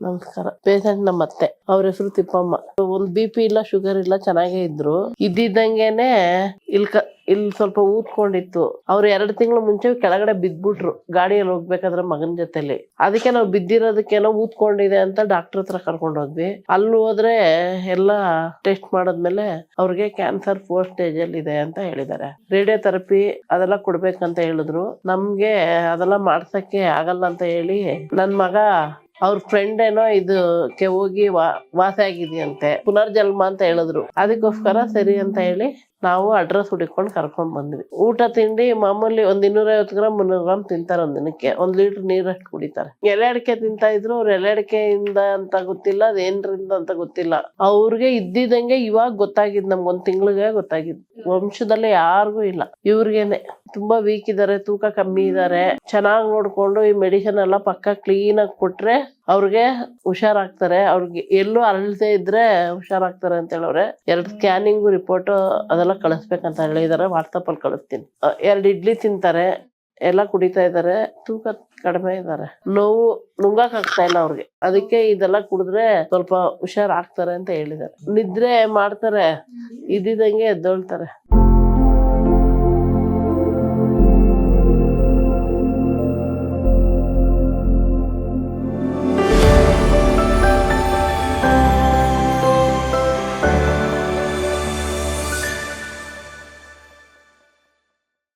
ನಮಸ್ಕಾರ. ಪೇಷಂಟ್ ನಮ್ಮ ಅತ್ತೆ, ಅವ್ರ ಹೆಸರು ತಿಪ್ಪಮ್ಮ. ಒಂದ್ BP ಇಲ್ಲ, ಶುಗರ್ ಇಲ್ಲ, ಚೆನ್ನಾಗೇ ಇದ್ರು. ಇದ್ದಿದ್ದಂಗೆನೆ ಇಲ್ಲಿ ಸ್ವಲ್ಪ ಊದ್ಕೊಂಡಿತ್ತು. ಅವ್ರು 2 ತಿಂಗಳು ಮುಂಚೆ ಕೆಳಗಡೆ ಬಿದ್ಬಿಟ್ರು ಗಾಡಿಯಲ್ಲಿ ಹೋಗ್ಬೇಕಾದ್ರೆ ಮಗನ ಜೊತೆಲಿ. ಅದಕ್ಕೆ ನಾವು ಬಿದ್ದಿರೋದಕ್ಕೇನೋ ಊದ್ಕೊಂಡಿದೆ ಅಂತ ಡಾಕ್ಟರ್ ಹತ್ರ ಕರ್ಕೊಂಡು ಹೋದ್ವಿ. ಅಲ್ಲಿ ಹೋದ್ರೆ ಎಲ್ಲ ಟೆಸ್ಟ್ ಮಾಡದ್ಮೇಲೆ ಅವ್ರಿಗೆ ಕ್ಯಾನ್ಸರ್ 4th ಸ್ಟೇಜ್ ಅಲ್ಲಿ ಇದೆ ಅಂತ ಹೇಳಿದ್ದಾರೆ. ರೇಡಿಯೋಥೆರಪಿ ಅದೆಲ್ಲ ಕೊಡ್ಬೇಕಂತ ಹೇಳಿದ್ರು. ನಮ್ಗೆ ಅದೆಲ್ಲ ಮಾಡ್ಸಕ್ಕೆ ಆಗಲ್ಲ ಅಂತ ಹೇಳಿ ನನ್ ಮಗ ಅವ್ರ ಫ್ರೆಂಡ್ ಏನೋ ಇದಕ್ಕೆ ಹೋಗಿ ವಾಸಿ ಆಗಿದೆಯಂತೆ, ಪುನರ್ಜನ್ಮ ಅಂತ ಹೇಳಿದ್ರು. ಅದಕ್ಕೋಸ್ಕರ ಸರಿ ಅಂತ ಹೇಳಿ ನಾವು ಅಡ್ರೆಸ್ ಹುಡುಕೊಂಡು ಕರ್ಕೊಂಡ್ ಬಂದ್ವಿ. ಊಟ ತಿಂಡಿ ಮಾಮೂಲಿ 250 ಗ್ರಾಮ್ 300 ಗ್ರಾಮ್ ತಿಂತಾರೆ ಒಂದ್ ದಿನಕ್ಕೆ. 1 ಲೀಟರ್ ನೀರಷ್ಟು ಕುಡಿತಾರೆ. ಎಲೆ ಅಡಿಕೆ ತಿಂತಾ ಇದ್ರು. ಅವ್ರು ಎಲೆ ಅಡಿಕೆಯಿಂದ ಅಂತ ಗೊತ್ತಿಲ್ಲ, ಅದೇನ್ರಿಂದ ಅಂತ ಗೊತ್ತಿಲ್ಲ. ಅವ್ರಿಗೆ ಇದ್ದಿದ್ದಂಗೆ ಇವಾಗ ಗೊತ್ತಾಗಿದ್, ನಮ್ಗೆ 1 ತಿಂಗಳಿಗೆ ಗೊತ್ತಾಗಿದ್. ವಂಶದಲ್ಲೇ ಯಾರಿಗೂ ಇಲ್ಲ, ಇವ್ರಿಗೇನೆ. ತುಂಬಾ ವೀಕ್ ಇದಾರೆ, ತೂಕ ಕಮ್ಮಿ ಇದಾರೆ. ಚೆನ್ನಾಗ್ ನೋಡ್ಕೊಂಡು ಈ ಮೆಡಿಸಿನ್ ಎಲ್ಲ ಪಕ್ಕ ಕ್ಲೀನ್ ಆಗಿ ಕೊಟ್ರೆ ಅವ್ರಿಗೆ ಹುಷಾರಾಗ್ತಾರೆ. ಅವ್ರಿಗೆ ಎಲ್ಲೂ ಅರಳದೆ ಇದ್ರೆ ಹುಷಾರಾಗ್ತಾರೆ ಅಂತ ಹೇಳವ್ರೆ. 2 ಸ್ಕ್ಯಾನಿಂಗ್ ರಿಪೋರ್ಟ್ ಅದೆಲ್ಲ ಕಳಿಸ್ಬೇಕಂತ ಹೇಳಿದಾರೆ. ವಾಟ್ಸಪ್ ಅಲ್ಲಿ ಕಳಿಸ್ತೀನಿ. 2 ಇಡ್ಲಿ ತಿಂತಾರೆ, ಎಲ್ಲ ಕುಡಿತಾ ಇದಾರೆ, ತೂಕ ಕಡಿಮೆ ಇದಾರೆ. ನೋವು ನುಂಗಕ್ ಆಗ್ತಾ ಇಲ್ಲ ಅವ್ರಿಗೆ. ಅದಕ್ಕೆ ಇದೆಲ್ಲ ಕುಡಿದ್ರೆ ಸ್ವಲ್ಪ ಹುಷಾರಾಗ್ತಾರೆ ಅಂತ ಹೇಳಿದಾರೆ. ನಿದ್ರೆ ಮಾಡ್ತಾರೆ, ಇದ್ದಿದ್ದಂಗೆ ಎದ್ದೊಳ್ತಾರೆ.